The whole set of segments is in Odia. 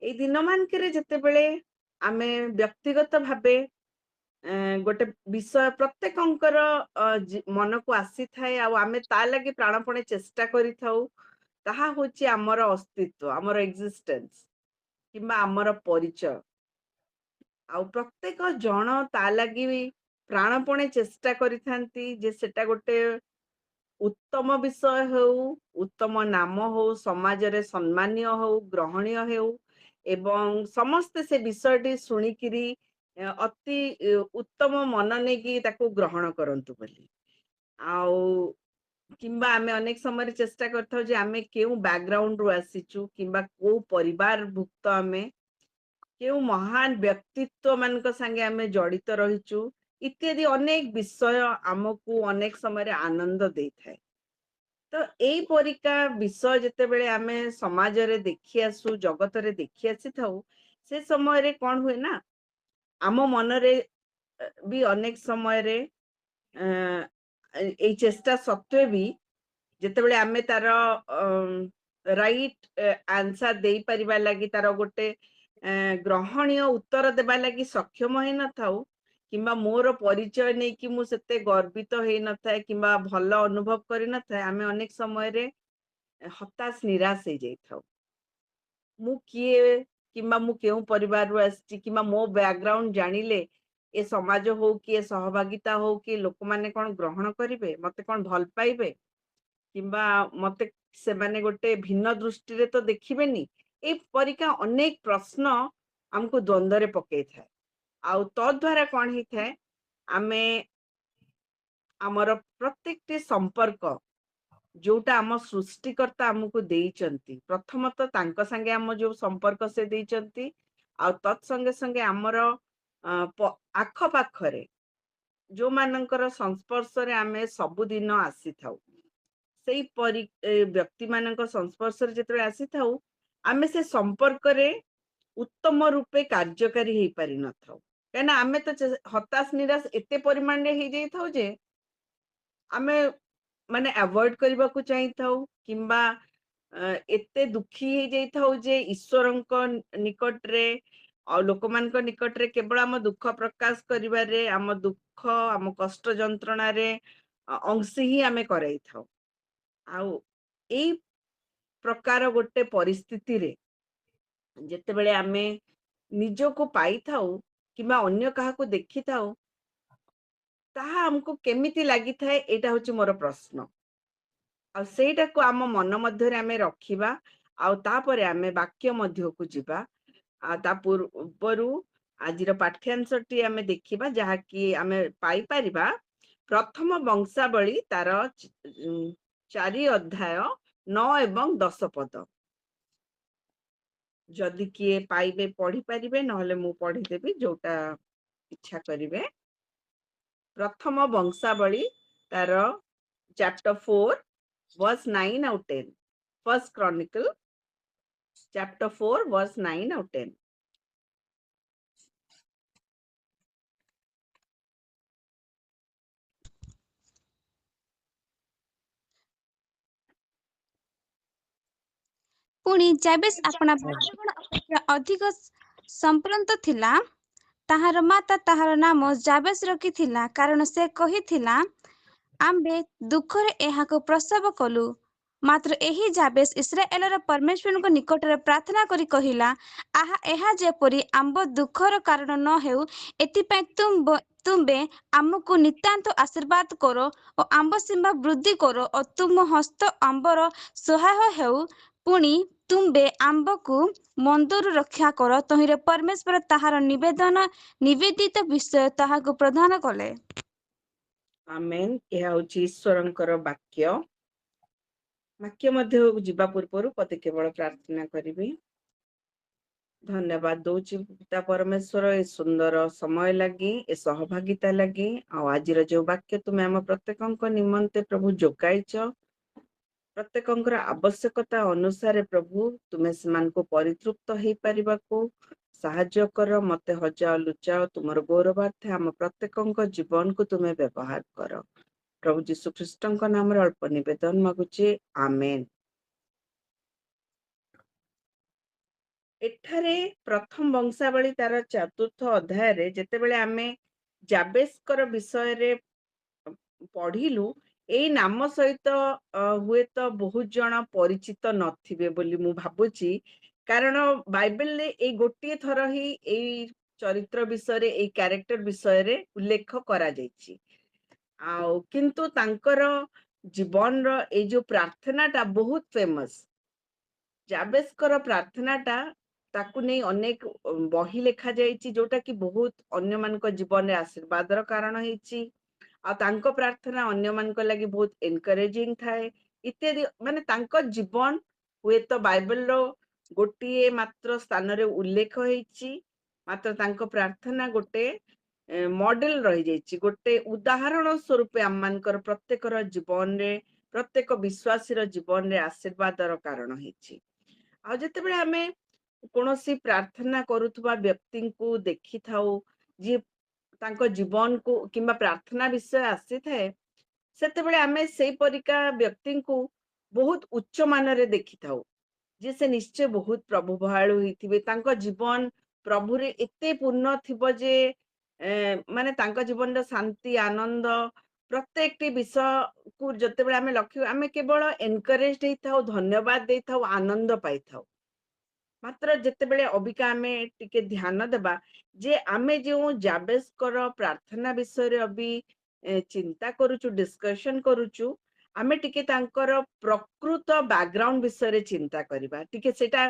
ଏଇ ଦିନ ମାନଙ୍କରେ ଯେତେବେଳେ ଆମେ ବ୍ୟକ୍ତିଗତ ଭାବେ ଗୋଟେ ବିଷୟ ପ୍ରତ୍ୟେକଙ୍କର ମନକୁ ଆସିଥାଏ ଆଉ ଆମେ ତା ଲାଗି ପ୍ରାଣପଣେ ଚେଷ୍ଟା କରିଥାଉ, ତାହା ହଉଛି ଆମର ଅସ୍ତିତ୍ୱ, ଆମର ଏକ୍ସିଷ୍ଟେନ୍ସ କିମ୍ବା ଆମର ପରିଚୟ। ଆଉ ପ୍ରତ୍ୟେକ ଜଣ ତା ଲାଗି ପ୍ରାଣପଣେ ଚେଷ୍ଟା କରିଥାନ୍ତି ଯେ ସେଟା ଗୋଟେ ଉତ୍ତମ ବିଷୟ ହେଉ, ଉତ୍ତମ ନାମ ହଉ, ସମାଜରେ ସମ୍ମାନୀୟ ହଉ, ଗ୍ରହଣୀୟ ହେଉ ଏବଂ ସମସ୍ତେ ସେ ବିଷୟଟି ଶୁଣିକିରି ଅତି ଉତ୍ତମ ମନ ନେଇକି ତାକୁ ଗ୍ରହଣ କରନ୍ତୁ ବୋଲି। ଆଉ କିମ୍ବା ଆମେ ଅନେକ ସମୟରେ ଚେଷ୍ଟା କରିଥାଉ ଯେ ଆମେ କେଉଁ ବ୍ୟାକଗ୍ରାଉଣ୍ଡରୁ ଆସିଛୁ କିମ୍ବା କୋଉ ପରିବାର ଭୁକ୍ତ ଆମେ, କେଉଁ ମହାନ ବ୍ୟକ୍ତିତ୍ୱ ମାନଙ୍କ ସାଙ୍ଗେ ଆମେ ଜଡିତ ରହିଛୁ ଇତ୍ୟାଦି ଅନେକ ବିଷୟ ଆମକୁ ଅନେକ ସମୟରେ ଆନନ୍ଦ ଦେଇଥାଏ। ତ ଏଇ ପରିକା ବିଷୟ ଯେତେବେଳେ ଆମେ ସମାଜରେ ଦେଖି ଆସୁ, ଜଗତରେ ଦେଖି ଆସିଥାଉ, ସେ ସମୟରେ କଣ ହୁଏ ନା, ଆମ ମନରେ ବି ଅନେକ ସମୟରେ ଏଇ ଚେଷ୍ଟା ସତ୍ତ୍ୱେ ବି ଯେତେବେଳେ ଆମେ ତାର ରାଇଟ୍ ଆନ୍ସର ଦେଇପାରିବା ଲାଗି, ତାର ଗୋଟେ ଗ୍ରହଣୀୟ ଉତ୍ତର ଦେବା ଲାଗି ସକ୍ଷମ ହେଇନଥାଉ କିମ୍ବା ମୋର ପରିଚୟ ନେଇକି ମୁଁ ସେତେ ଗର୍ବିତ ହେଇନଥାଏ କିମ୍ବା ଭଲ ଅନୁଭବ କରିନଥାଏ, ଆମେ ଅନେକ ସମୟରେ ହତାଶ ନିରାଶ ହେଇଯାଇଥାଉ। ମୁଁ କିଏ କିମ୍ବା ମୁଁ କେଉଁ ପରିବାରରୁ ଆସିଛି କିମ୍ବା ମୋ ବ୍ୟାକଗ୍ରାଉଣ୍ଡ ଜାଣିଲେ ଏ ସମାଜ ହଉ କି ଏ ସହଭାଗିତା ହଉ କି ଲୋକମାନେ କଣ ଗ୍ରହଣ କରିବେ, ମତେ କଣ ଭଲ ପାଇବେ କିମ୍ବା ମତେ ସେମାନେ ଗୋଟେ ଭିନ୍ନ ଦୃଷ୍ଟିରେ ତ ଦେଖିବେନି। ଏ ପରିକା ଅନେକ ପ୍ରଶ୍ନ ଆମକୁ ଦ୍ୱନ୍ଦ୍ୱରେ ପକେଇଥାଏ। ଆଉ ତଦ୍ୱାରା କଣ ହେଇଥାଏ, ଆମେ ଆମର ପ୍ରତ୍ୟେକଟି ସମ୍ପର୍କ ଯୋଉଟା ଆମ ସୃଷ୍ଟିକର୍ତ୍ତା ଆମକୁ ଦେଇଛନ୍ତି, ପ୍ରଥମତଃ ତାଙ୍କ ସାଙ୍ଗେ ଆମ ଯୋଉ ସମ୍ପର୍କ ସେ ଦେଇଛନ୍ତି, ଆଉ ତତ୍ ସଙ୍ଗେ ସଙ୍ଗେ ଆମର ଆଖପାଖରେ ଯୋଉମାନଙ୍କର ସଂସ୍ପର୍ଶରେ ଆମେ ସବୁଦିନ ଆସିଥାଉ, ସେଇପରି ବ୍ୟକ୍ତିମାନଙ୍କ ସଂସ୍ପର୍ଶରେ ଯେତେବେଳେ ଆସିଥାଉ, ଆମେ ସେ ସମ୍ପର୍କରେ ଉତ୍ତମ ରୂପେ କାର୍ଯ୍ୟକାରୀ ହେଇପାରିନଥାଉ। କାହିଁକିନା ଆମେ ତ ହତାଶ ନିରାଶ ଏତେ ପରିମାଣରେ ହେଇଯାଇଥାଉ ଯେ ଆମେ ମାନେ ଆଭଏଡ କରିବାକୁ ଚାହିଁଥାଉ କିମ୍ବା ଏତେ ଦୁଃଖୀ ହେଇଯାଇଥାଉ ଯେ ଈଶ୍ୱରଙ୍କ ନିକଟରେ ଆଉ ଲୋକମାନଙ୍କ ନିକଟରେ କେବଳ ଆମ ଦୁଃଖ ପ୍ରକାଶ କରିବାରେ, ଆମ ଦୁଃଖ, ଆମ କଷ୍ଟ ଯନ୍ତ୍ରଣାରେ ଅଂଶୀ ହିଁ ଆମେ କରାଇଥାଉ। ଆଉ ଏଇ ପ୍ରକାର ଗୋଟେ ପରିସ୍ଥିତିରେ ଯେତେବେଳେ ଆମେ ନିଜକୁ ପାଇଥାଉ କିମ୍ବା ଅନ୍ୟ କାହାକୁ ଦେଖିଥାଉ, ତାହା ଆମକୁ କେମିତି ଲାଗିଥାଏ, ଏଇଟା ହଉଛି ମୋର ପ୍ରଶ୍ନ। ଆଉ ସେଇଟାକୁ ଆମ ମନ ମଧ୍ୟରେ ଆମେ ରଖିବା, ଆଉ ତାପରେ ଆମେ ବାକ୍ୟ ମଧ୍ୟକୁ ଯିବା। ଆଉ ତା ପୂର୍ବରୁ ଆଜିର ପାଠ୍ୟାଂଶଟି ଆମେ ଦେଖିବା, ଯାହାକି ଆମେ ପାଇପାରିବା ପ୍ରଥମ ବଂଶାବଳୀ ତାର 4 ଅଧ୍ୟାୟ 9 ଏବଂ 10 ପଦ। ଯଦି କିଏ ପାଇବେ ପଢିପାରିବେ, ନହେଲେ ମୁଁ ପଢିଦେବି, ଯୋଉଟା ଇଚ୍ଛା କରିବେ। ପ୍ରଥମ ବଂଶାବଳୀ ତାର chapter 4 verse 9 ଆଉ 10, First Chronicle chapter 4 verse 9 ଆଉ 10। ପୁଣି ଜାବେସ୍ ଆପଣା ଭାଇଗଣ ଅପେକ୍ଷା ଅଧିକ ସମ୍ପ୍ରାନ୍ତ ଥିଲା। ତାହାର ମାତା ତାହାର ନାମ ଜାବେସ୍ ରଖିଥିଲା, କାରଣ ସେ କହିଥିଲା, ଆମ୍ଭେ ଦୁଃଖରେ ଏହାକୁ ପ୍ରସବ କଲୁ। ମାତ୍ର ଏହି ଜାବେସ୍ ଇସ୍ରାଏଲର ପରମେଶ୍ୱରଙ୍କ ନିକଟରେ ପ୍ରାର୍ଥନା କରି କହିଲା, ଏହା ଯେପରି ଆମ୍ଭ ଦୁଃଖର କାରଣ ନ ହେଉ, ଏଥିପାଇଁ ତୁମ୍ଭେ ଆମକୁ ନିତାନ୍ତ ଆଶୀର୍ବାଦ କର ଓ ଆମ୍ଭ ସୀମା ବୃଦ୍ଧି କର ଓ ତୁମ ହସ୍ତ ଆମ୍ଭର ସହାୟ ହେଉ। ପୁଣି ତୁମ୍ଭେ ଆମ୍ଭକୁ ମନ୍ଦରୁ ରକ୍ଷା କର। ତହିଁରେ ପରମେଶ୍ୱର ତାହାର ନିବେଦିତ ବିଷୟ ତାହାକୁ ପ୍ରଦାନ କଲେ। ଆମେନ୍। ଏହା ହଉଛି ଈଶ୍ୱରଙ୍କର ବାକ୍ୟ। ବାକ୍ୟ ମଧ୍ୟକୁ ଯିବା ପୂର୍ବରୁ ପଦେ କେବଳ ପ୍ରାର୍ଥନା କରିବି। ଧନ୍ୟବାଦ ଦଉଛି ପିତା ପରମେଶ୍ୱର ଏ ସୁନ୍ଦର ସମୟ ଲାଗି, ଏ ସହଭାଗିତା ଲାଗି, ଆଉ ଆଜିର ଯୋଉ ବାକ୍ୟ ତୁମେ ଆମ ପ୍ରତ୍ୟେକଙ୍କ ନିମନ୍ତେ ପ୍ରଭୁ ଯୋଗାଇଛ, ପ୍ରତ୍ୟେକଙ୍କର ଆବଶ୍ୟକତା ଅନୁସାରେ ପ୍ରଭୁ ତୁମେ ସେମାନଙ୍କୁ ପରିତୃପ୍ତ ହେଇପାରିବାକୁ ସାହାଯ୍ୟ କର। ମତେ ହଜାଅ ଲୁଚାଅ ତୁମର ଗୌରବାର୍ଥେ ଆମ ପ୍ରତ୍ୟେକଙ୍କ ଜୀବନକୁ ତୁମେ ବ୍ୟବହାର କର। ପ୍ରଭୁ ଯୀଶୁ ଖ୍ରୀଷ୍ଟଙ୍କ ନାମରେ ଅଳ୍ପ ନିବେଦନ ମାଗୁଛି, ଆମେନ୍। ଏଠାରେ ପ୍ରଥମ ବଂଶାବଳୀ ତାର 4ର୍ଥ ଅଧ୍ୟାୟରେ ଯେତେବେଳେ ଆମେ ଜାବେସ୍‌ଙ୍କର ବିଷୟରେ ପଢିଲୁ, ଏଇ ନାମ ସହିତ ହୁଏତ ବହୁତ ଜଣ ପରିଚିତ ନଥିବେ ବୋଲି ମୁଁ ଭାବୁଛି। କାରଣ ବାଇବେଲରେ ଏଇ ଗୋଟିଏ ଥର ହିଁ ଏଇ ଚରିତ୍ର ବିଷୟରେ, ଏଇ କ୍ୟାରେକ୍ଟର ବିଷୟରେ ଉଲ୍ଲେଖ କରାଯାଇଛି। ଆଉ କିନ୍ତୁ ତାଙ୍କର ଜୀବନର ଏଇ ଯୋଉ ପ୍ରାର୍ଥନାଟା ବହୁତ ଫେମସ୍। ଜାବେସ୍‌ଙ୍କର ପ୍ରାର୍ଥନାଟା, ତାକୁ ନେଇ ଅନେକ ବହି ଲେଖାଯାଇଛି, ଯୋଉଟା କି ବହୁତ ଅନ୍ୟମାନଙ୍କ ଜୀବନରେ ଆଶୀର୍ବାଦର କାରଣ ହେଇଛି। ଆଉ ତାଙ୍କ ପ୍ରାର୍ଥନା ଅନ୍ୟମାନଙ୍କ ଲାଗି ବହୁତ ଏନକରେଜିଂ ଥାଏ, ଇତ୍ୟାଦି। ମାନେ ତାଙ୍କ ଜୀବନ ହୁଏତ ବାଇବେଲର ଗୋଟିଏ ମାତ୍ର ସ୍ଥାନରେ ଉଲ୍ଲେଖ ହେଇଛି, ମାତ୍ର ତାଙ୍କ ପ୍ରାର୍ଥନା ଗୋଟେ ମଡେଲ ରହିଯାଇଛି, ଗୋଟେ ଉଦାହରଣ ସ୍ୱରୂପେ ଆମମାନଙ୍କର ପ୍ରତ୍ୟେକର ଜୀବନରେ, ପ୍ରତ୍ୟେକ ବିଶ୍ୱାସୀର ଜୀବନରେ ଆଶୀର୍ବାଦର କାରଣ ହେଇଛି। ଆଉ ଯେତେବେଳେ ଆମେ କୌଣସି ପ୍ରାର୍ଥନା କରୁଥିବା ବ୍ୟକ୍ତିଙ୍କୁ ଦେଖିଥାଉ, ଯିଏ ତାଙ୍କ ଜୀବନକୁ କିମ୍ବା ପ୍ରାର୍ଥନା ବିଷୟ ଆସିଥାଏ, ସେତେବେଳେ ଆମେ ସେଇ ପରିକା ବ୍ୟକ୍ତିଙ୍କୁ ବହୁତ ଉଚ୍ଚ ମାନରେ ଦେଖିଥାଉ। ଯେ ସେ ନିଶ୍ଚୟ ବହୁତ ପ୍ରଭୁ ଭୟାଳୁ ହେଇଥିବେ। ତାଙ୍କ ଜୀବନ ପ୍ରଭୁରେ ଏତେ ପୂର୍ଣ୍ଣ ଥିବ ଯେ ମାନେ ତାଙ୍କ ଜୀବନର ଶାନ୍ତି, ଆନନ୍ଦ, ପ୍ରତ୍ୟେକଟି ବିଷୟକୁ ଯେତେବେଳେ ଆମେ ଲକ୍ଷ୍ୟ, ଆମେ କେବଳ ଏନକରେଜଡ ହେଇଥାଉ, ଧନ୍ୟବାଦ ଦେଇଥାଉ, ଆନନ୍ଦ ପାଇଥାଉ। ମାତ୍ର ଯେତେବେଳେ ଅବିକା ଆମେ ଟିକେ ଧ୍ୟାନ ଦେବା ଯେ ଆମେ ଯେଉଁ ଜାବେସ୍‌ଙ୍କର ପ୍ରାର୍ଥନା ବିଷୟରେ ଚିନ୍ତା କରୁଛୁ, ଡିସ୍କସନ କରୁଛୁ, ଆମେ ଟିକେ ତାଙ୍କର ପ୍ରକୃତ ବ୍ୟାକଗ୍ରାଉଣ୍ଡ ବିଷୟରେ ଚିନ୍ତା କରିବା। ଟିକେ ସେଟା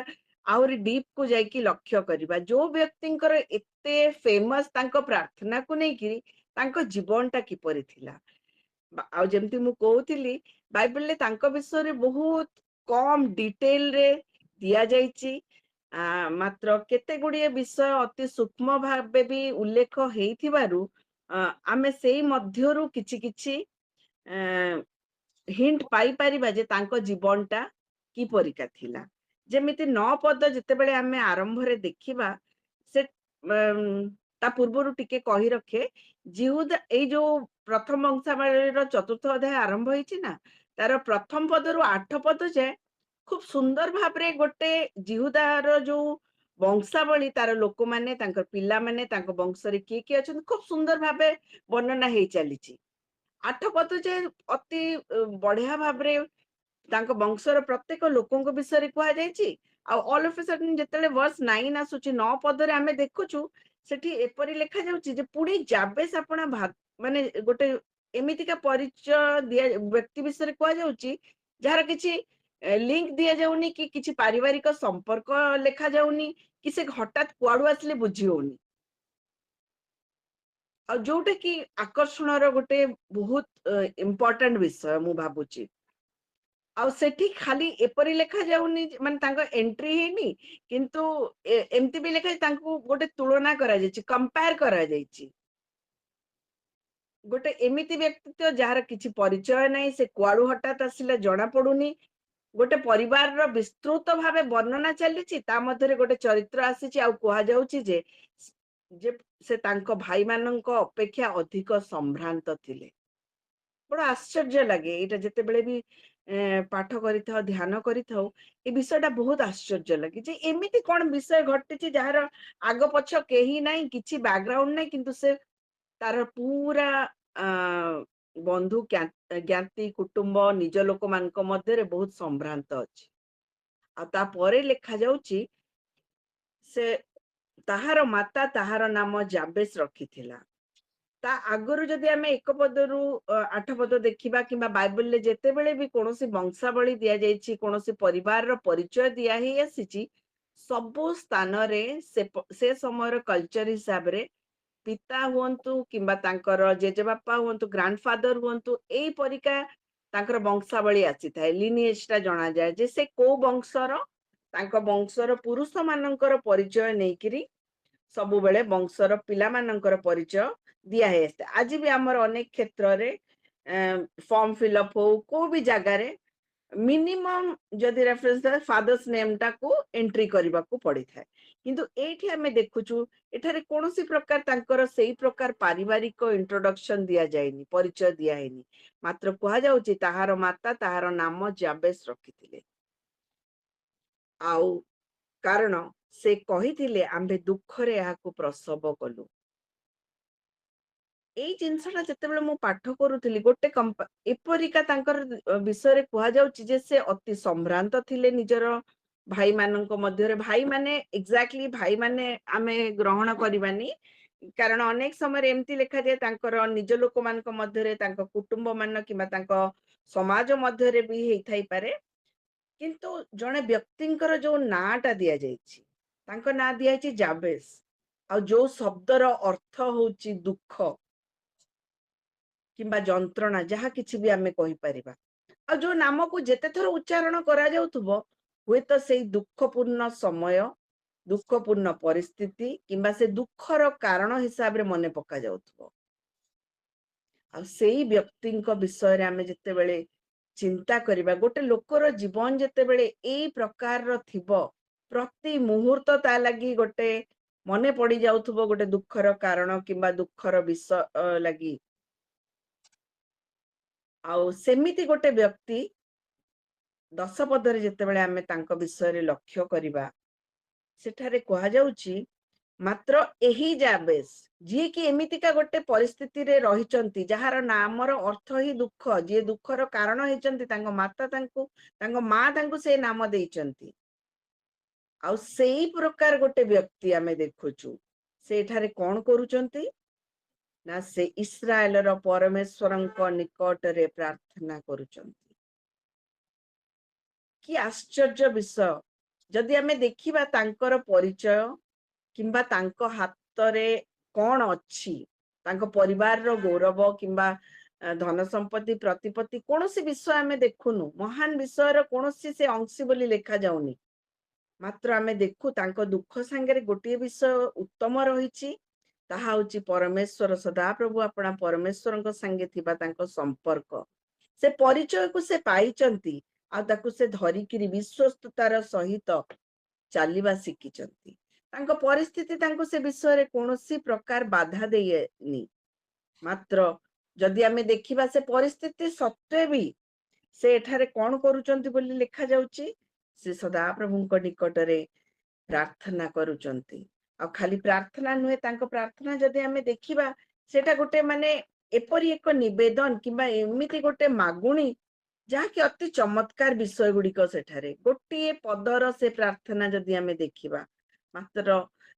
ଆହୁରି ଡିପ୍ କୁ ଯାଇକି ଲକ୍ଷ୍ୟ କରିବା। ଯୋଉ ବ୍ୟକ୍ତିଙ୍କର ଏତେ ଫେମସ୍ ତାଙ୍କ ପ୍ରାର୍ଥନାକୁ ନେଇକିରି, ତାଙ୍କ ଜୀବନଟା କିପରି ଥିଲା। ଆଉ ଯେମିତି ମୁଁ କହୁଥିଲି, ବାଇବେଲରେ ତାଙ୍କ ବିଷୟରେ ବହୁତ କମ୍ ଡିଟେଲରେ ଦିଆଯାଇଛି। ମାତ୍ର କେତେଗୁଡ଼ିଏ ବିଷୟ ଅତି ସୂକ୍ଷ୍ମ ଭାବେ ବି ଉଲ୍ଲେଖ ହେଇଥିବାରୁ ଆମେ ସେଇ ମଧ୍ୟରୁ କିଛି କିଛି ହିଣ୍ଟ ପାଇପାରିବା ଯେ ତାଙ୍କ ଜୀବନଟା କିପରିକା ଥିଲା। ଯେମିତି 9 ପଦ ଯେତେବେଳେ ଆମେ ଆରମ୍ଭରେ ଦେଖିବା, ସେ ତା ପୂର୍ବରୁ ଟିକେ କହି ରଖେ, ଯିହୁଦା ଏଇ ଯୋଉ ପ୍ରଥମ ବଂଶାବଳୀର 4ର୍ଥ ଅଧ୍ୟାୟ ଆରମ୍ଭ ହେଇଛି ନା, ତାର ପ୍ରଥମ ପଦରୁ 8 ପଦ ଯାଏ ଖୁବ ସୁନ୍ଦର ଭାବରେ ଗୋଟେ ଯିହୁଦାର ଯୋଉ ବଂଶାବଳୀ, ତାର ଲୋକମାନେ, ତାଙ୍କର ପିଲାମାନେ, ତାଙ୍କ ବଂଶରେ କିଏ କିଏ ଅଛନ୍ତି, ଖୁବ ସୁନ୍ଦର ଭାବେ ବର୍ଣ୍ଣନା ହେଇ ଚାଲିଛି। 8 ପଦ ଯାଏ ଅତି ବଢିଆ ଭାବରେ ତାଙ୍କ ବଂଶର ପ୍ରତ୍ୟେକ ଲୋକଙ୍କ ବିଷୟରେ କୁହାଯାଇଛି। ଆଉ ଅଲ୍ ଅଫ୍ ଏ ସଡନ୍ ଯେତେବେଳେ ବର୍ଷ 9 ଆସୁଛି, 9 ପଦରେ ଆମେ ଦେଖୁଛୁ ସେଠି ଏପରି ଲେଖାଯାଉଛି ଯେ ପୁଣି ଜାବେସ୍ ଆପଣ ମାନେ ଗୋଟେ ଏମିତିକା ପରିଚୟ ବ୍ୟକ୍ତି ବିଷୟରେ କୁହାଯାଉଛି ଯାହାର କିଛି ଲିଙ୍କ ଦିଆଯାଉନି, କି କିଛି ପାରିବାରିକ ସମ୍ପର୍କ ଲେଖାଯାଉନି, କି ସେ ହଠାତ୍ କୁଆଡୁ ଆସିଲେ ବୁଝି ହଉନି। ଆଉ ଯୋଉଟା କି ଆକର୍ଷଣର ଗୋଟେ ବହୁତ ଇମ୍ପୋର୍ଟାଣ୍ଟ ବିଷୟ ମୁଁ ଭାବୁଛି। ଆଉ ସେଠି ଖାଲି ଏପରି ଲେଖାଯାଉନି ମାନେ ତାଙ୍କ ଏଣ୍ଟ୍ରି ହେଇନି, କିନ୍ତୁ ଏମିତି ବି ଲେଖା ତାଙ୍କୁ ଗୋଟେ ତୁଳନା କରାଯାଇଛି, କମ୍ପେୟାର କରାଯାଇଛି। ଗୋଟେ ଏମିତି ବ୍ୟକ୍ତିତ୍ୱ ଯାହାର କିଛି ପରିଚୟ ନାହିଁ, ସେ କୁଆଡୁ ହଠାତ୍ ଆସିଲା ଜଣା ପଡୁନି। ଗୋଟେ ପରିବାରର ବିସ୍ତୃତ ଭାବେ ବର୍ଣ୍ଣନା ଚାଲିଛି, ତା ମଧ୍ୟରେ ଗୋଟେ ଚରିତ୍ର ଆସିଛି ଆଉ କୁହାଯାଉଛି ଯେ ଯେ ସେ ତାଙ୍କ ଭାଇମାନଙ୍କ ଅପେକ୍ଷା ଅଧିକ ସମ୍ଭ୍ରାନ୍ତ ଥିଲେ। ବଡ ଆଶ୍ଚର୍ଯ୍ୟ ଲାଗେ ଏଇଟା ଯେତେବେଳେ ବି ପାଠ କରିଥାଉ, ଧ୍ୟାନ କରିଥାଉ, ଏ ବିଷୟଟା ବହୁତ ଆଶ୍ଚର୍ଯ୍ୟ ଲାଗେ ଯେ ଏମିତି କଣ ବିଷୟ ଘଟିଛି ଯାହାର ଆଗ ପଛ କେହି ନାହିଁ, କିଛି ବ୍ୟାକଗ୍ରାଉଣ୍ଡ ନାହିଁ, କିନ୍ତୁ ସେ ତାର ପୁରା ଆ ବନ୍ଧୁ ଜ୍ଞାତି କୁଟୁମ୍ବ ନିଜ ଲୋକମାନଙ୍କ ମଧ୍ୟରେ ବହୁତ ସମ୍ଭ୍ରାନ୍ତ ଅଛି। ଆଉ ତାପରେ ଲେଖାଯାଉଛି, ସେ ତାହାର ମାତା ତାହାର ନାମ ଜାବେସ୍ ରଖିଥିଲା। ତା ଆଗରୁ ଯଦି ଆମେ 1 ପଦରୁ 8 ପଦ ଦେଖିବା, କିମ୍ବା ବାଇବେଲରେ ଯେତେବେଳେ ବି କୌଣସି ବଂଶାବଳୀ ଦିଆଯାଇଛି, କୌଣସି ପରିବାରର ପରିଚୟ ଦିଆ ହେଇ ଆସିଛି, ସବୁ ସ୍ଥାନରେ ସେ ସମୟର କଲଚର ହିସାବରେ ପିତା ହୁଅନ୍ତୁ କିମ୍ବା ତାଙ୍କର ଜେଜେବାପା ହୁଅନ୍ତୁ, ଗ୍ରାଣ୍ଡଫାଦର ହୁଅନ୍ତୁ, ଏଇ ପରିକା ତାଙ୍କର ବଂଶାବଳୀ ଆସିଥାଏ। ଲିନିଏଜଟା ଜଣାଯାଏ ଯେ ସେ କୋଉ ବଂଶର, ତାଙ୍କ ବଂଶର ପୁରୁଷ ମାନଙ୍କର ପରିଚୟ ନେଇକିରି ସବୁବେଳେ ବଂଶର ପିଲାମାନଙ୍କର ପରିଚୟ ଦିଆ ହେଇ ଆସିଥାଏ। ଆଜି ବି ଆମର ଅନେକ କ୍ଷେତ୍ରରେ ଫର୍ମ ଫିଲଅପ ହଉ, କୋଉ ବି ଜାଗାରେ ମିନିମମ୍ ଯଦି ରେଫରେନ୍ସ ଥାଏ, ଫାଦର୍ସ ନେମ୍ ଟାକୁ ଏଣ୍ଟ୍ରି କରିବାକୁ ପଡିଥାଏ। କିନ୍ତୁ ଏଇଠି ଆମେ ଦେଖୁଛୁ, ଏଠାରେ କୌଣସି ପ୍ରକାର ତାଙ୍କର ସେଇ ପ୍ରକାର ପାରିବାରିକ ଇଣ୍ଟ୍ରୋଡକ୍ସନ ଦିଆଯାଇନି, ପରିଚୟ ଦିଆହେଇନି। ମାତ୍ର କୁହାଯାଉଛି ତାହାର ମାତା ତାହାର ନାମ ଜାବେସ୍ ରଖିଥିଲେ। ଆଉ କାରଣ ସେ କହିଥିଲେ ଆମ୍ଭେ ଦୁଃଖରେ ଏହାକୁ ପ୍ରସବ କଲୁ। ଏଇ ଜିନିଷଟା ଯେତେବେଳେ ମୁଁ ପାଠ କରୁଥିଲି ଗୋଟେ ଏପରିକା ତାଙ୍କର ବିଷୟରେ କୁହାଯାଉଛି ଯେ ସେ ଅତି ସମ୍ଭ୍ରାନ୍ତ ଥିଲେ ନିଜର ଭାଇମାନଙ୍କ ମଧ୍ୟରେ। ଭାଇମାନେ ଏକ୍ଜାକ୍ଟଲି ଭାଇମାନେ ଆମେ ଗ୍ରହଣ କରିବାନି, କାରଣ ଅନେକ ସମୟରେ ଏମିତି ଲେଖାଯାଏ ତାଙ୍କର ନିଜ ଲୋକମାନଙ୍କ ମଧ୍ୟରେ, ତାଙ୍କ କୁଟୁମ୍ବ ମାନ କିମ୍ବା ତାଙ୍କ ସମାଜ ମଧ୍ୟରେ ବି ହେଇଥାଇପାରେ। କିନ୍ତୁ ଜଣେ ବ୍ୟକ୍ତିଙ୍କର ଯୋଉ ନାଁଟା ଦିଆଯାଇଛି, ତାଙ୍କ ନାଁ ଦିଆଯାଇଛି ଜାବେସ୍, ଆଉ ଯୋଉ ଶବ୍ଦର ଅର୍ଥ ହଉଛି ଦୁଃଖ କିମ୍ବା ଯନ୍ତ୍ରଣା, ଯାହା କିଛି ବି ଆମେ କହିପାରିବା। ଆଉ ଯୋଉ ନାମକୁ ଯେତେ ଥର ଉଚ୍ଚାରଣ କରାଯାଉଥିବ, ହୁଏତ ସେଇ ଦୁଃଖପୂର୍ଣ୍ଣ ସମୟ, ଦୁଃଖପୂର୍ଣ୍ଣ ପରିସ୍ଥିତି କିମ୍ବା ସେ ଦୁଃଖର କାରଣ ହିସାବରେ ମନେ ପକାଯାଉଥିବ। ଆଉ ସେଇ ବ୍ୟକ୍ତିଙ୍କ ବିଷୟରେ ଆମେ ଯେତେବେଳେ ଚିନ୍ତା କରିବା, ଗୋଟେ ଲୋକର ଜୀବନ ଯେତେବେଳେ ଏଇ ପ୍ରକାରର ଥିବ, ପ୍ରତି ମୁହୂର୍ତ୍ତ ତା ଲାଗି ଗୋଟେ ମନେ ପଡି ଯାଉଥିବ ଗୋଟେ ଦୁଃଖର କାରଣ କିମ୍ବା ଦୁଃଖର ବିଷୟ ଲାଗି। ଆଉ ସେମିତି ଗୋଟେ ବ୍ୟକ୍ତି 10 ପଦରେ ଯେତେବେଳେ ଆମେ ତାଙ୍କ ବିଷୟରେ ଲକ୍ଷ୍ୟ କରିବା, ସେଠାରେ କୁହାଯାଉଛି ମାତ୍ର ଏହି ଜାବେସ୍, ଯିଏକି ଏମିତିକା ଗୋଟେ ପରିସ୍ଥିତିରେ ରହିଛନ୍ତି ଯାହାର ନାମର ଅର୍ଥ ହିଁ ଦୁଃଖ, ଯିଏ ଦୁଃଖର କାରଣ ହେଇଛନ୍ତି, ତାଙ୍କ ମା ତାଙ୍କୁ ସେ ନାମ ଦେଇଛନ୍ତି। ଆଉ ସେଇ ପ୍ରକାର ଗୋଟେ ବ୍ୟକ୍ତି ଆମେ ଦେଖୁଛୁ, ସେ ଏଠାରେ କଣ କରୁଛନ୍ତି ନା ସେ ଇସ୍ରାଏଲର ପରମେଶ୍ୱରଙ୍କ ନିକଟରେ ପ୍ରାର୍ଥନା କରୁଛନ୍ତି। କି ଆଶ୍ଚର୍ଯ୍ୟ ବିଷୟ! ଯଦି ଆମେ ଦେଖିବା ତାଙ୍କର ପରିଚୟ କିମ୍ବା ତାଙ୍କ ହାତରେ କଣ ଅଛି, ତାଙ୍କ ପରିବାରର ଗୌରବ କିମ୍ବା ଧନ ସମ୍ପତ୍ତି ପ୍ରତିପତ୍ତି କୌଣସି ବିଷୟ ଆମେ ଦେଖୁନୁ, ମହାନ ବିଷୟର କୌଣସି ସେ ଅଂଶୀ ବୋଲି ଲେଖା ଯାଉନି। ମାତ୍ର ଆମେ ଦେଖୁ ତାଙ୍କ ଦୁଃଖ ସାଙ୍ଗରେ ଗୋଟିଏ ବିଷୟ ଉତ୍ତମ ରହିଛି, ତାହା ହଉଛି ପରମେଶ୍ୱର, ସଦାପ୍ରଭୁ ଆପଣା ପରମେଶ୍ୱରଙ୍କ ସାଙ୍ଗେ ଥିବା ତାଙ୍କ ସମ୍ପର୍କ। ସେ ପରିଚୟକୁ ସେ ପାଇଛନ୍ତି, ଆଉ ତାକୁ ସେ ଧରିକିରି ବିଶ୍ୱସ୍ତତାର ସହିତ ଚାଲିବା ଶିଖିଛନ୍ତି। ତାଙ୍କ ପରିସ୍ଥିତି ତାଙ୍କୁ ସେ ବିଷୟରେ କୌଣସି ପ୍ରକାର ବାଧା ଦେଇନି। ମାତ୍ର ଯଦି ଆମେ ଦେଖିବା ସେ ପରିସ୍ଥିତି ସତ୍ତ୍ୱେ ବି ସେ ଏଠାରେ କଣ କରୁଛନ୍ତି ବୋଲି ଲେଖା ଯାଉଛି, ସେ ସଦାପ୍ରଭୁଙ୍କ ନିକଟରେ ପ୍ରାର୍ଥନା କରୁଛନ୍ତି। ଆଉ ଖାଲି ପ୍ରାର୍ଥନା ନୁହେଁ, ତାଙ୍କ ପ୍ରାର୍ଥନା ଯଦି ଆମେ ଦେଖିବା, ସେଟା ଗୋଟେ ମାନେ ଏପରି ଏକ ନିବେଦନ କିମ୍ବା ଏମିତି ଗୋଟେ ମାଗୁଣି, ଯାହାକି ଅତି ଚମତ୍କାର ବିଷୟ ଗୁଡିକ ସେଠାରେ। ଗୋଟିଏ ପଦର ସେ ପ୍ରାର୍ଥନା ଯଦି ଆମେ ଦେଖିବା, ମାତ୍ର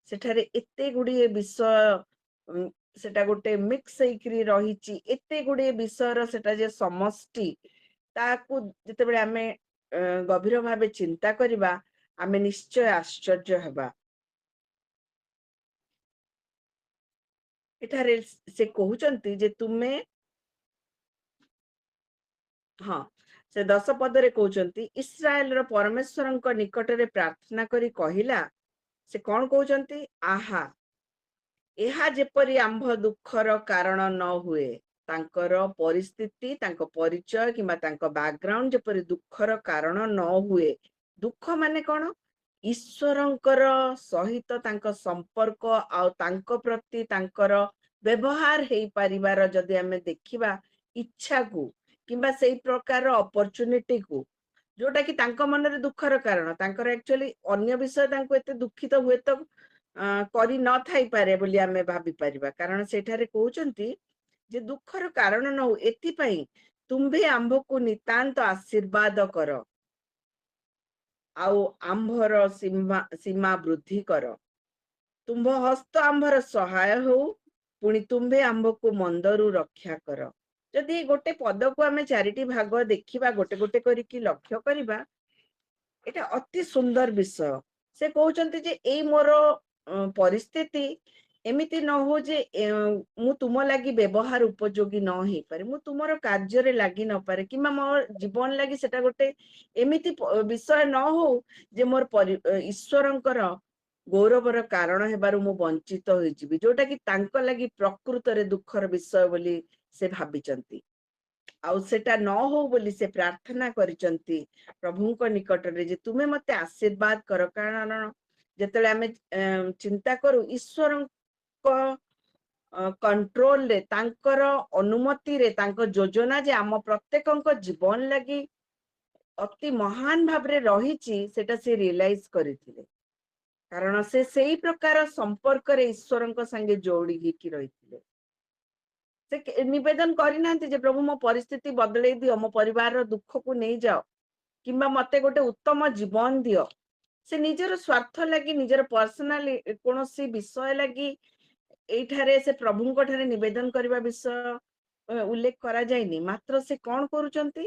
ସେଠାରେ ଏତେ ଗୁଡିଏ ବିଷୟ, ସେଟା ଗୋଟେ ମିକ୍ସ ହେଇକିରି ରହିଛି, ଏତେ ଗୁଡିଏ ବିଷୟର ସେଟା ଯେ ସମଷ୍ଟି, ତାକୁ ଯେତେବେଳେ ଆମେ ଗଭୀର ଭାବେ ଚିନ୍ତା କରିବା, ଆମେ ନିଶ୍ଚୟ ଆଶ୍ଚର୍ଯ୍ୟ ହେବା। ଏଠାରେ ସେ କହୁଛନ୍ତି ଯେ ତୁମେ, ହଁ, ସେ 10 ପଦରେ କହୁଛନ୍ତି ଇସ୍ରାଏଲର ପରମେଶ୍ୱରଙ୍କ ନିକଟରେ ପ୍ରାର୍ଥନା କରି କହିଲା, ସେ କଣ କହୁଛନ୍ତି, ଆହା, ଏହା ଯେପରି ଆମ୍ଭ ଦୁଃଖର କାରଣ ନ ହୁଏ। ତାଙ୍କର ପରିସ୍ଥିତି, ତାଙ୍କ ପରିଚୟ କିମ୍ବା ତାଙ୍କ ବ୍ୟାକଗ୍ରାଉଣ୍ଡ ଯେପରି ଦୁଃଖର କାରଣ ନ ହୁଏ। ଦୁଃଖ ମାନେ କଣ? ଈଶ୍ୱରଙ୍କର ସହିତ ତାଙ୍କ ସମ୍ପର୍କ ଆଉ ତାଙ୍କ ପ୍ରତି ତାଙ୍କର ବ୍ୟବହାର ହେଇପାରିବାର ଯଦି ଆମେ ଦେଖିବା ଇଚ୍ଛାକୁ କିମ୍ବା ସେଇ ପ୍ରକାର ଅପରଚୁନିଟିକୁ, ଯୋଉଟା କି ତାଙ୍କ ମନରେ ଦୁଃଖର କାରଣ, ତାଙ୍କର ଆକ୍ଚୁଆଲି ଅନ୍ୟ ବିଷୟ ତାଙ୍କୁ ଏତେ ଦୁଃଖିତ ହୁଏତ କରି ନଥାଇପାରେ ବୋଲି ଆମେ ଭାବିପାରିବା, କାରଣ ସେଠାରେ କହୁଛନ୍ତି ଯେ ଦୁଃଖର କାରଣ ନ ହଉ, ଏଥିପାଇଁ ତୁମ୍ଭେ ଆମ୍ଭକୁ ନିତାନ୍ତ ଆଶୀର୍ବାଦ କର, ଆଉ ଆମ୍ଭର ସୀମା ବୃଦ୍ଧି କର। ତୁମ୍ଭ ହସ୍ତ ଆମ୍ଭର ସହାୟ ହଉ, ପୁଣି ତୁମ୍ଭେ ଆମ୍ଭକୁ ମନ୍ଦରୁ ରକ୍ଷା କର। ଯଦି ଗୋଟେ ପଦକୁ ଆମେ 4ଟି ଭାଗ ଦେଖିବା, ଗୋଟେ ଗୋଟେ କରିକି ଲକ୍ଷ୍ୟ କରିବା, ଏଟା ଅତି ସୁନ୍ଦର ବିଷୟ। ସେ କହୁଛନ୍ତି ଯେ ଏଇ ମୋର ପରିସ୍ଥିତି ଏମିତି ନ ହଉ ଯେ ମୁଁ ତୁମ ଲାଗି ବ୍ୟବହାର ଉପଯୋଗୀ ନ ହେଇପାରେ, ମୁଁ ତୁମର କାର୍ଯ୍ୟରେ ଲାଗି ନପାରେ, କିମ୍ବା ମୋ ଜୀବନ ଲାଗି ସେଟା ଗୋଟେ ଏମିତି ବିଷୟ ନ ହଉ ଯେ ମୋର ଈଶ୍ୱରଙ୍କର ଗୌରବର କାରଣ ହେବାରୁ ମୁଁ ବଞ୍ଚିତ ହୋଇଯିବି, ଯୋଉଟା କି ତାଙ୍କ ଲାଗି ପ୍ରକୃତରେ ଦୁଃଖର ବିଷୟ ବୋଲି ସେ ଭାବିଛନ୍ତି। ଆଉ ସେଟା ନ ହଉ ବୋଲି ସେ ପ୍ରାର୍ଥନା କରିଛନ୍ତି ପ୍ରଭୁଙ୍କ ନିକଟରେ ଯେ ତୁମେ ମତେ ଆଶୀର୍ବାଦ କର। କାରଣ ଯେତେବେଳେ ଆମେ ଚିନ୍ତା କରୁ ଈଶ୍ୱରଙ୍କ କଣ୍ଟ୍ରୋଲରେ, ତାଙ୍କର ଅନୁମତିରେ, ତାଙ୍କ ଯୋଜନା ଯେ ଆମ ପ୍ରତ୍ୟେକଙ୍କ ଜୀବନ ଲାଗି ଅତି ମହାନ ଭାବରେ ରହିଛି, ସେଟା ସେ ରିଏଲାଇଜ କରିଥିଲେ। କାରଣ ସେ ସେଇ ପ୍ରକାର ସମ୍ପର୍କରେ ଈଶ୍ୱରଙ୍କ ସାଙ୍ଗେ ଯୋଡ଼ି ହେଇକି ରହିଥିଲେ। ସେ ନିବେଦନ କରିନାହାନ୍ତି ଯେ ପ୍ରଭୁ ମୋ ପରିସ୍ଥିତି ବଦଳେଇ ଦିଅ, ମୋ ପରିବାରର ଦୁଃଖକୁ ନେଇଯାଅ, କିମ୍ବା ମତେ ଗୋଟେ ଉତ୍ତମ ଜୀବନ ଦିଅ। ସେ ନିଜର ସ୍ୱାର୍ଥ ଲାଗି, ନିଜର ପର୍ସନାଲି କୌଣସି ବିଷୟ ଲାଗି ଏଇଠାରେ ସେ ପ୍ରଭୁଙ୍କ ଠାରେ ନିବେଦନ କରିବା ବିଷୟ ଉଲ୍ଲେଖ କରାଯାଇନି। ମାତ୍ର ସେ କଣ କରୁଛନ୍ତି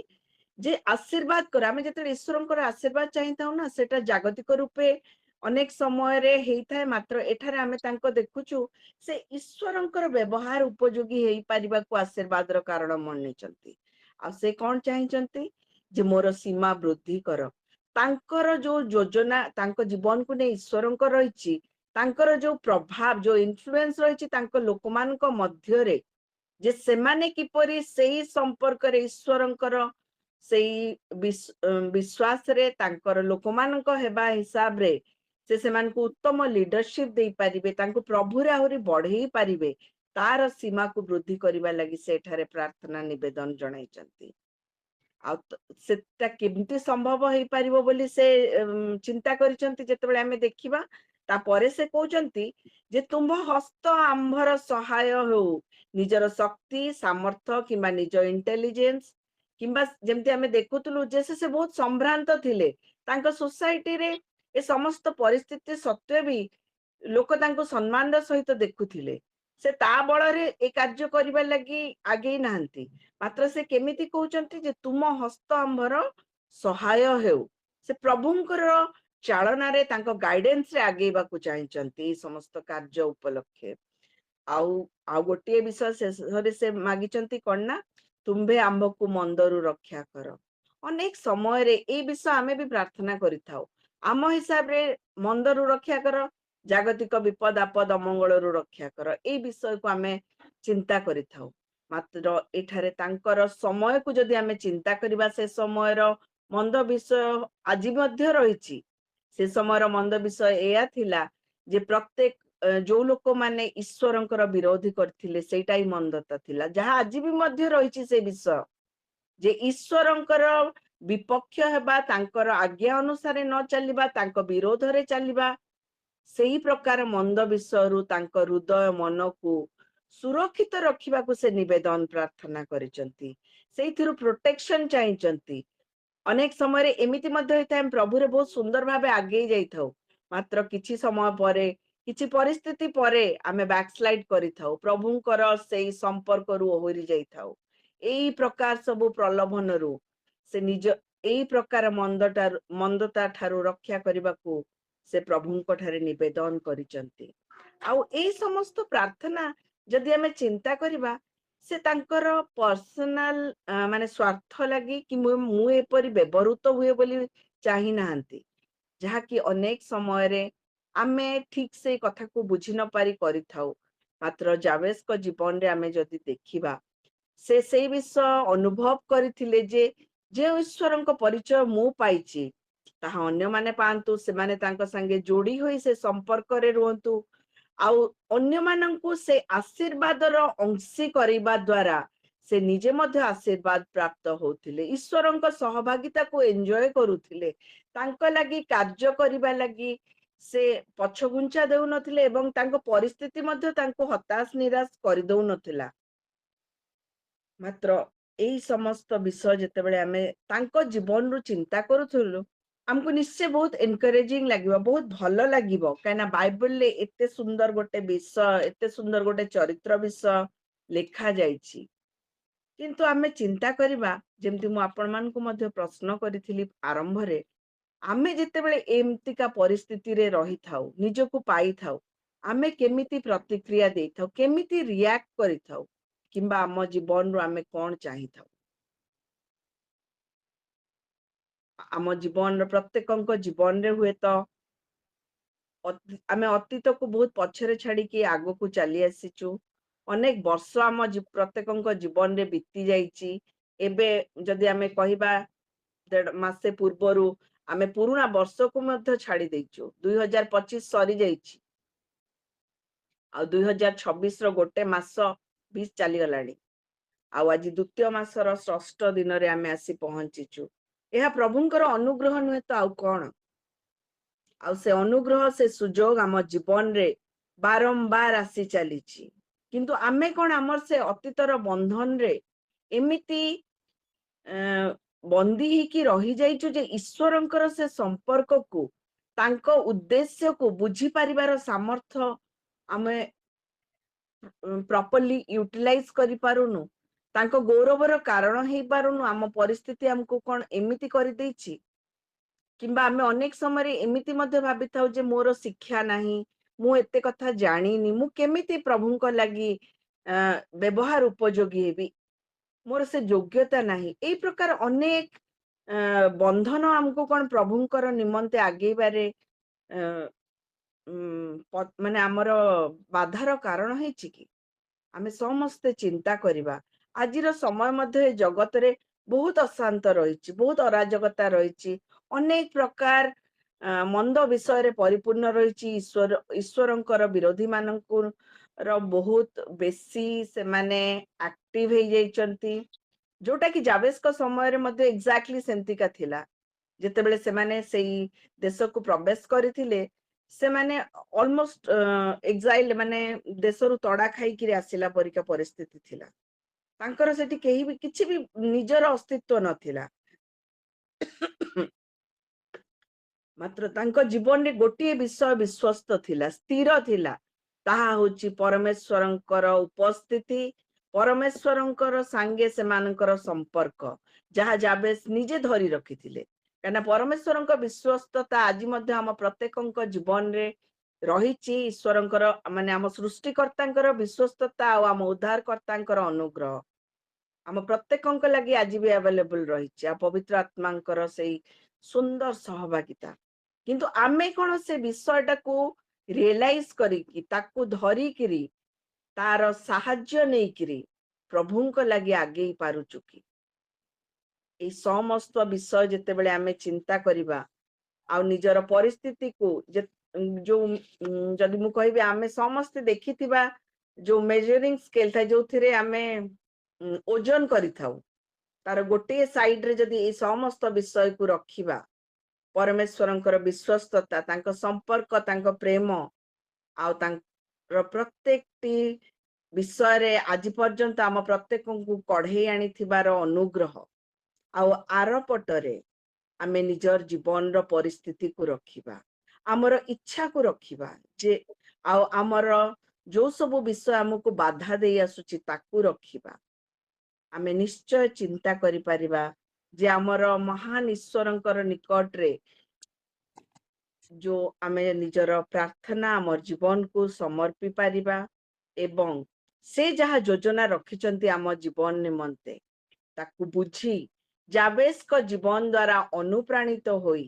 ଯେ ଆଶୀର୍ବାଦ କର। ଆମେ ଯେତେବେଳେ ଈଶ୍ୱରଙ୍କର ଆଶୀର୍ବାଦ ଚାହିଁଥାଉ ନା, ସେଟା ଜାଗତିକ ରୂପେ ଅନେକ ସମୟରେ ହେଇଥାଏ, ମାତ୍ର ଏଠାରେ ଆମେ ତାଙ୍କ ଦେଖୁଛୁ ସେ ଈଶ୍ୱରଙ୍କର ବ୍ୟବହାର ଉପଯୋଗୀ ହେଇପାରିବାକୁ ଆଶୀର୍ବାଦର କାରଣ ମନେଇଛନ୍ତି। ଆଉ ସେ କଣ ଚାହିଁଛନ୍ତି ଯେ ମୋର ସୀମା ବୃଦ୍ଧି କର। ତାଙ୍କର ଯୋଉ ଯୋଜନା ତାଙ୍କ ଜୀବନକୁ ନେଇ ଈଶ୍ୱରଙ୍କ ରହିଛି, ତାଙ୍କର ଯୋଉ ପ୍ରଭାବ, ଯୋଉ ଇନଫ୍ଲୁଏନ୍ସ ରହିଛି ତାଙ୍କ ଲୋକମାନଙ୍କ ମଧ୍ୟରେ, ଯେ ସେମାନେ କିପରି ସେଇ ସମ୍ପର୍କରେ ଈଶ୍ୱରଙ୍କର ସେଇ ବିଶ୍ୱାସରେ ତାଙ୍କର ଲୋକମାନଙ୍କ ହେବା ହିସାବରେ ସେ ସେମାନଙ୍କୁ ଉତ୍ତମ ଲିଡରସିପ ଦେଇପାରିବେ, ତାଙ୍କୁ ପ୍ରଭୁରେ ଆହୁରି ବଢେଇ ପାରିବେ, ତାର ସୀମାକୁ ବୃଦ୍ଧି କରିବା ଲାଗି ସେଠାରେ ପ୍ରାର୍ଥନା ନିବେଦନ ଜଣାଇଛନ୍ତି। ଆଉ ସେଟା କେମିତି ସମ୍ଭବ ହେଇପାରିବ ବୋଲି ସେ ଚିନ୍ତା କରିଛନ୍ତି। ଯେତେବେଳେ ଆମେ ଦେଖିବା, ତାପରେ ସେ କହୁଛନ୍ତି ଯେ ତୁମ୍ଭ ହସ୍ତ ଆମ୍ଭର ସହାୟ ହେଉ, ନିଜର ଶକ୍ତି ସାମର୍ଥ୍ୟ କିମ୍ବା ନିଜ ଇଣ୍ଟେଲିଜେନ୍ସ, କିମ୍ବା ଯେମିତି ଆମେ ଦେଖୁଥିଲୁ ଯେ ସେ ବହୁତ ସମ୍ଭ୍ରାନ୍ତ ଥିଲେ। ତାଙ୍କ ସୋସାଇଟିରେ ଏ ସମସ୍ତ ପରିସ୍ଥିତି ସତ୍ତ୍ୱେ ବି ଲୋକ ତାଙ୍କୁ ସମ୍ମାନର ସହିତ ଦେଖୁଥିଲେ। ସେ ତା ବଳରେ ଏ କାର୍ଯ୍ୟ କରିବା ଲାଗି ଆଗେଇ ନାହାନ୍ତି। ମାତ୍ର ସେ କେମିତି କହୁଛନ୍ତି ଯେ ତୁମ ହସ୍ତ ଆମ୍ଭର ସହାୟ ହେଉ। ସେ ପ୍ରଭୁଙ୍କର ଚାଳନାରେ, ତାଙ୍କ ଗାଇଡେନ୍ସରେ ଆଗେଇବାକୁ ଚାହିଁଛନ୍ତି ଏଇ ସମସ୍ତ କାର୍ଯ୍ୟ ଉପଲକ୍ଷେ। ଆଉ ଗୋଟିଏ ବିଷୟ ଶେଷରେ ସେ ମାଗିଛନ୍ତି କଣ ନା, ତୁମ୍ଭେ ଆମ୍ଭକୁ ମନ୍ଦରୁ ରକ୍ଷା କର। ଅନେକ ସମୟରେ ଏଇ ବିଷୟ ଆମେ ବି ପ୍ରାର୍ଥନା କରିଥାଉ। ଆମ ହିସାବରେ ମନ୍ଦରୁ ରକ୍ଷା କର, ଜାଗତିକ ବିପଦ ଆପଦ ଅମଙ୍ଗଳରୁ ରକ୍ଷା କର, ଏଇ ବିଷୟକୁ ଆମେ ଚିନ୍ତା କରିଥାଉ। ମାତ୍ର ଏଠାରେ ତାଙ୍କର ସମୟକୁ ଯଦି ଆମେ ଚିନ୍ତା କରିବା, ସେ ସମୟର ମନ୍ଦ ବିଷୟ ଆଜି ମଧ୍ୟ ରହିଛି। ସେ ସମୟର ମନ୍ଦ ବିଷୟ ଏଇଆ ଥିଲା ଯେ ପ୍ରତ୍ୟେକ ଯୋଉ ଲୋକମାନେ ଈଶ୍ୱରଙ୍କର ବିରୋଧୀ କରିଥିଲେ, ସେଇଟା ହିଁ ମନ୍ଦତା ଥିଲା, ଯାହା ଆଜି ବି ମଧ୍ୟ ରହିଛି। ସେ ବିଷୟ ଯେ ଈଶ୍ୱରଙ୍କର ବିପକ୍ଷ ହେବା, ତାଙ୍କର ଆଜ୍ଞା ଅନୁସାରେ ନ ଚାଲିବା, ତାଙ୍କ ବିରୋଧରେ ଚାଲିବା, ସେଇ ପ୍ରକାର ମନ୍ଦ ବିଷୟରୁ ତାଙ୍କ ହୃଦୟ ମନକୁ ସୁରକ୍ଷିତ ରଖିବାକୁ ସେ ନିବେଦନ ପ୍ରାର୍ଥନା କରିଛନ୍ତି। ସେଇଥିରୁ ପ୍ରୋଟେକ୍ସନ ଚାହିଁଛନ୍ତି। ଅନେକ ସମୟରେ ଏମିତି ମଧ୍ୟ ହେଇଥାଏ, ଆମେ ପ୍ରଭୁରେ ବହୁତ ସୁନ୍ଦର ଭାବେ ଆଗେଇ ଯାଇଥାଉ, ମାତ୍ର କିଛି ସମୟ ପରେ, କିଛି ପରିସ୍ଥିତି ପରେ ଆମେ ବ୍ୟାକସ୍ଲାଇଡ କରିଥାଉ, ପ୍ରଭୁଙ୍କର ସେଇ ସମ୍ପର୍କରୁ ଓହରି ଯାଇଥାଉ। ଏଇ ପ୍ରକାର ସବୁ ପ୍ରଲୋଭନରୁ ସେ ନିଜ ଏଇ ପ୍ରକାର ମନ୍ଦତା ଠାରୁ ରକ୍ଷା କରିବାକୁ ସେ ପ୍ରଭୁଙ୍କ ଠାରେ ନିବେଦନ କରିଛନ୍ତି। ଆଉ ଏଇ ସମସ୍ତ ପ୍ରାର୍ଥନା ଯଦି ଆମେ ଚିନ୍ତା କରିବା, ସେ ତାଙ୍କର ପର୍ସନାଲ ମାନେ ସ୍ୱାର୍ଥ ଲାଗି କି ମୁଁ ଏପରି ବ୍ୟବହୃତ ହୁଏ ବୋଲି ଚାହିଁ ନାହାନ୍ତି, ଯାହାକି ଅନେକ ସମୟରେ ଆମେ ଠିକ ସେ କଥାକୁ ବୁଝି ନ ପାରି କରିଥାଉ। ମାତ୍ର ଜାବେସଙ୍କ ଜୀବନରେ ଆମେ ଯଦି ଦେଖିବା, ସେ ସେଇ ବିଷୟ ଅନୁଭବ କରିଥିଲେ ଯେ ଯେଉଁ ଈଶ୍ୱରଙ୍କ ପରିଚୟ ମୁଁ ପାଇଛି, ତାହା ଅନ୍ୟମାନେ ପାଆନ୍ତୁ, ସେମାନେ ତାଙ୍କ ସାଙ୍ଗେ ଯୋଡି ହୋଇ ସେ ସମ୍ପର୍କରେ ରୁହନ୍ତୁ, ଆଉ ଅନ୍ୟମାନଙ୍କୁ ସେ ଆଶୀର୍ବାଦର ଅଂଶୀ କରିବା ଦ୍ୱାରା ସେ ନିଜେ ମଧ୍ୟ ଆଶୀର୍ବାଦ ପ୍ରାପ୍ତ ହଉଥିଲେ, ଈଶ୍ୱରଙ୍କ ସହଭାଗିତାକୁ ଏନ୍ଜୟ କରୁଥିଲେ। ତାଙ୍କ ଲାଗି କାର୍ଯ୍ୟ କରିବା ଲାଗି ସେ ପଛଘୁଞ୍ଚା ଦେଉନଥିଲେ, ଏବଂ ତାଙ୍କ ପରିସ୍ଥିତି ମଧ୍ୟ ତାଙ୍କୁ ହତାଶ ନିରାଶ କରିଦଉନଥିଲା। ମାତ୍ର ଏଇ ସମସ୍ତ ବିଷୟ ଯେତେବେଳେ ଆମେ ତାଙ୍କ ଜୀବନରୁ ଚିନ୍ତା କରୁଥିଲୁ, ଆମକୁ ନିଶ୍ଚୟ ବହୁତ ଏନକରେଜିଂ ଲାଗିବ, ବହୁତ ଭଲ ଲାଗିବ। କାହିଁକିନା ବାଇବଲରେ ଏତେ ସୁନ୍ଦର ଗୋଟେ ବିଷୟ, ଏତେ ସୁନ୍ଦର ଗୋଟେ ଚରିତ୍ର ବିଷୟ ଲେଖା ଯାଇଛି। କିନ୍ତୁ ଆମେ ଚିନ୍ତା କରିବା, ଯେମିତି ମୁଁ ଆପଣମାନଙ୍କୁ ମଧ୍ୟ ପ୍ରଶ୍ନ କରିଥିଲି ଆରମ୍ଭରେ, ଆମେ ଯେତେବେଳେ ଏମିତିକା ପରିସ୍ଥିତିରେ ରହିଥାଉ, ନିଜକୁ ପାଇଥାଉ, ଆମେ କେମିତି ପ୍ରତିକ୍ରିୟା ଦେଇଥାଉ, କେମିତି ରିଆକ୍ଟ କରିଥାଉ, କିମ୍ବା ଆମ ଜୀବନରୁ ଆମେ କଣ ଚାହିଁଥାଉ। ଆମ ଜୀବନର ପ୍ରତ୍ୟେକଙ୍କ ଜୀବନରେ ହୁଏତ ଆମେ ଅତୀତକୁ ବହୁତ ପଛରେ ଛାଡିକି ଆଗକୁ ଚାଲି ଆସିଛୁ। ଅନେକ ବର୍ଷ ଆମ ପ୍ରତ୍ୟେକଙ୍କ ଜୀବନରେ ବିତି ଯାଇଛି। ଏବେ ଯଦି ଆମେ କହିବା, ମାସେ ପୂର୍ବରୁ ଆମେ ପୁରୁଣା ବର୍ଷକୁ ମଧ୍ୟ ଛାଡି ଦେଇଛୁ। 2025 ସରି ଯାଇଛି, ଆଉ 2026ର ଗୋଟେ ମାସ ବି ଚାଲିଗଲାଣି। ଆଉ ଆଜି ଦ୍ୱିତୀୟ ମାସର ଷଷ୍ଠ ଦିନରେ ଆମେ ଆସି ପହଞ୍ଚିଛୁ। ଏହା ପ୍ରଭୁଙ୍କର ଅନୁଗ୍ରହ ନୁହେଁ ତ ଆଉ କଣ? ଆଉ ସେ ଅନୁଗ୍ରହ ସେ ସୁଯୋଗ ଆମ ଜୀବନରେ ବାରମ୍ବାର ଆସି ଚାଲିଛି, କିନ୍ତୁ ଆମେ କଣ ଆମର ସେ ଅତୀତର ବନ୍ଧନରେ ଏମିତି ବନ୍ଦୀ ହେଇକି ରହିଯାଇଛୁ ଯେ ଈଶ୍ୱରଙ୍କର ସେ ସମ୍ପର୍କକୁ, ତାଙ୍କ ଉଦ୍ଦେଶ୍ୟକୁ ବୁଝିପାରିବାର ସାମର୍ଥ୍ୟ ଆମେ ପ୍ରପରଲି ୟୁଟିଲାଇଜ କରିପାରୁନୁ, ତାଙ୍କ ଗୌରବର କାରଣ ହେଇପାରୁନୁ। ଆମ ପରିସ୍ଥିତି ଆମକୁ କଣ ଏମିତି କରିଦେଇଛି, କିମ୍ବା ଆମେ ଅନେକ ସମୟରେ ଏମିତି ମଧ୍ୟ ଭାବିଥାଉ ଯେ ମୋର ଶିକ୍ଷା ନାହିଁ, ମୁଁ ଏତେ କଥା ଜାଣିନି, ମୁଁ କେମିତି ପ୍ରଭୁଙ୍କ ଲାଗି ବ୍ୟବହାର ଉପଯୋଗୀ ହେବି, ମୋର ସେ ଯୋଗ୍ୟତା ନାହିଁ। ଏଇ ପ୍ରକାର ଅନେକ ବନ୍ଧନ ଆମକୁ କଣ ପ୍ରଭୁଙ୍କର ନିମନ୍ତେ ଆଗେଇବାରେ ମାନେ ଆମର ବାଧାର କାରଣ ହେଇଛି କି? ଆମେ ସମସ୍ତେ ଚିନ୍ତା କରିବା। ଆଜିର ସମୟ ମଧ୍ୟ ଏ ଜଗତରେ ବହୁତ ଅଶାନ୍ତ ରହିଛି, ବହୁତ ଅରାଜକତା ରହିଛି, ଅନେକ ପ୍ରକାର ମନ୍ଦ ବିଷୟରେ ପରିପୂର୍ଣ୍ଣ ରହିଛି। ଈଶ୍ୱରଙ୍କର ବିରୋଧୀ ମାନଙ୍କର ବହୁତ ବେଶୀ ସେମାନେ ଆକ୍ଟିଭ ହେଇଯାଇଛନ୍ତି, ଯୋଉଟା କି ଯାବେସଙ୍କ ସମୟରେ ମଧ୍ୟ ଏକ୍ଜାକ୍ଟଲି ସେମିତିକା ଥିଲା। ଯେତେବେଳେ ସେମାନେ ସେଇ ଦେଶକୁ ପ୍ରବେଶ କରିଥିଲେ, ସେମାନେ ଅଲମୋଷ୍ଟ ଏକ୍ସାଇଲ, ମାନେ ଦେଶରୁ ତଡା ଖାଇକିରି ଆସିଲା ପରିକା ପରିସ୍ଥିତି ଥିଲା। ତାଙ୍କର ସେଠି କେହି ବି କିଛି ବି ନିଜର ଅସ୍ତିତ୍ୱ ନଥିଲା। ମାତ୍ର ତାଙ୍କ ଜୀବନରେ ଗୋଟିଏ ବିଷୟ ବିଶ୍ୱସ୍ତ ଥିଲା, ସ୍ଥିର ଥିଲା, ତାହା ହଉଛି ପରମେଶ୍ୱରଙ୍କର ଉପସ୍ଥିତି, ପରମେଶ୍ୱରଙ୍କର ସାଙ୍ଗେ ସେମାନଙ୍କର ସମ୍ପର୍କ, ଯାହା ଯାବେସ ନିଜେ ଧରି ରଖିଥିଲେ। କାହିଁକିନା ପରମେଶ୍ୱରଙ୍କ ବିଶ୍ୱସ୍ତତା ଆଜି ମଧ୍ୟ ଆମ ପ୍ରତ୍ୟେକଙ୍କ ଜୀବନରେ ରହିଛି। ଈଶ୍ୱରଙ୍କର ମାନେ ଆମ ସୃଷ୍ଟିକର୍ତ୍ତାଙ୍କର ବିଶ୍ୱସ୍ତତା ଆଉ ଆମ ଉଦ୍ଧାରକର୍ତ୍ତାଙ୍କର ଅନୁଗ୍ରହ ଆମ ପ୍ରତ୍ୟେକଙ୍କ ଲାଗି ଆଜି ବି ଆଭେଲେବୁଲ ରହିଛି, ଆଉ ପବିତ୍ର ଆତ୍ମାଙ୍କର ସେଇ ସୁନ୍ଦର ସହଭାଗିତା। କିନ୍ତୁ ଆମେ କଣ ସେ ବିଷୟଟାକୁ ରିଏଲାଇଜ କରିକି, ତାକୁ ଧରିକିରି, ତାର ସାହାଯ୍ୟ ନେଇକିରି ପ୍ରଭୁଙ୍କ ଲାଗି ଆଗେଇ ପାରୁଛୁ କି? ଏଇ ସମସ୍ତ ବିଷୟ ଯେତେବେଳେ ଆମେ ଚିନ୍ତା କରିବା, ଆଉ ନିଜର ପରିସ୍ଥିତିକୁ ଯୋଉ ଯଦି ମୁଁ କହିବି, ଆମେ ସମସ୍ତେ ଦେଖିଥିବା ଯୋଉ ମେଜରିଂ ସ୍କେଲ ଥାଏ, ଯୋଉଥିରେ ଆମେ ଓଜନ କରିଥାଉ, ତାର ଗୋଟିଏ ସାଇଡରେ ଯଦି ଏଇ ସମସ୍ତ ବିଷୟକୁ ରଖିବା, ପରମେଶ୍ୱରଙ୍କର ବିଶ୍ୱସ୍ତତା, ତାଙ୍କ ସମ୍ପର୍କ, ତାଙ୍କ ପ୍ରେମ, ଆଉ ତାଙ୍କର ପ୍ରତ୍ୟେକଟି ବିଷୟରେ ଆଜି ପର୍ଯ୍ୟନ୍ତ ଆମ ପ୍ରତ୍ୟେକଙ୍କୁ କଢେଇ ଆଣିଥିବାର ଅନୁଗ୍ରହ, ଆଉ ଆରପଟରେ ଆମେ ନିଜର ଜୀବନର ପରିସ୍ଥିତିକୁ ରଖିବା, ଆମର ଇଚ୍ଛାକୁ ରଖିବା, ଯେ ଆଉ ଆମର ଯୋଉ ସବୁ ବିଷୟ ଆମକୁ ବାଧା ଦେଇ ଆସୁଛି ତାକୁ ରଖିବା, ଆମେ ନିଶ୍ଚୟ ଚିନ୍ତା କରିପାରିବା ଯେ ଆମର ମହାନ ଈଶ୍ୱରଙ୍କର ନିକଟରେ ଯୋଉ ଆମେ ନିଜର ପ୍ରାର୍ଥନା, ଆମର ଜୀବନକୁ ସମର୍ପି ପାରିବା, ଏବଂ ସେ ଯାହା ଯୋଜନା ରଖିଛନ୍ତି ଆମ ଜୀବନ ନିମନ୍ତେ, ତାକୁ ବୁଝି ଯାବେସଙ୍କ ଜୀବନ ଦ୍ୱାରା ଅନୁପ୍ରାଣିତ ହୋଇ,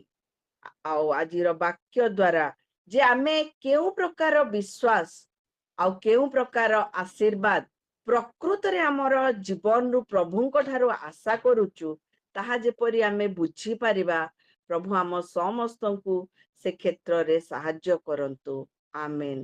ଆଉ ଆଜିର ବାକ୍ୟ ଦ୍ୱାରା ଯେ ଆମେ କେଉଁ ପ୍ରକାର ବିଶ୍ୱାସ ଆଉ କେଉଁ ପ୍ରକାର ଆଶୀର୍ବାଦ ପ୍ରକୃତରେ ଆମର ଜୀବନରୁ ପ୍ରଭୁଙ୍କ ଠାରୁ ଆଶା କରୁଛୁ, ତାହା ଯେପରି ଆମେ ବୁଝିପାରିବା। ପ୍ରଭୁ ଆମ ସମସ୍ତଙ୍କୁ ସେ କ୍ଷେତ୍ରରେ ସାହାଯ୍ୟ କରନ୍ତୁ। ଆମେନ୍।